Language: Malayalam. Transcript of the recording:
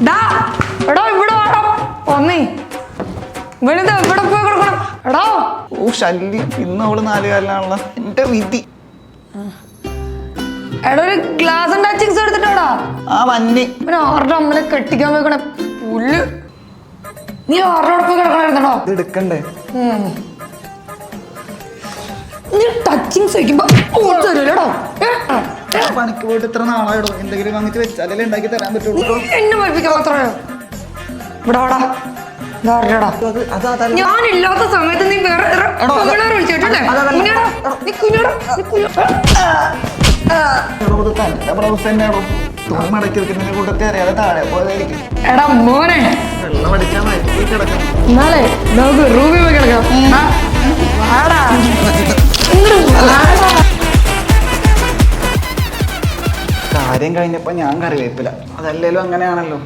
ഡാ എടോ ഇവിടെ വാടോ ഒന്നേ ഇവനിത് എവിടെ പോയി കൊടുക്കണം എടോ. ഓ ശല്യം, ഇന്ന് അവള് 4 കാലിലാണല്ലോ, എന്റെ വിധി. എടോ ഒരു ഗ്ലാസ് ടച്ചിങ്സ് എടുത്തിട്ടോടാ. ആ വന്നി പിന്നെ ആരുടെ അമ്മനെ കെട്ടിക്കാൻ പോയിക്കണേ പുല്ല്. നീ ആരുടെ പോയി കിടക്കണോ? ഇത് എടുക്കണ്ടേ? നീ ടച്ചിങ്സ് വയ്ക്കുമ്പോ തരൂലോ. പണിക്ക് പോയിട്ട് ഇത്ര നാളായിടോ, എന്തെങ്കിലും വാങ്ങിച്ച് വെച്ചാലേ ഉണ്ടാക്കി തരാൻ പറ്റുള്ളൂ. എന്നെ പഠിപ്പിക്കാൻ മാത്രമോ? ഇവിടെ വാടാ. ഞാനില്ലാത്ത സമയത്ത് നീ വേറെ വിളിച്ചിട്ടല്ലേ? എടാ മോനെ, എന്നാലേ നമുക്ക് റൂമിൽ പോയി കിടക്കാം. കാര്യം കഴിഞ്ഞപ്പോ ഞാൻ കറിവേപ്പില്ല, അതല്ലേലും അങ്ങനെയാണല്ലോ.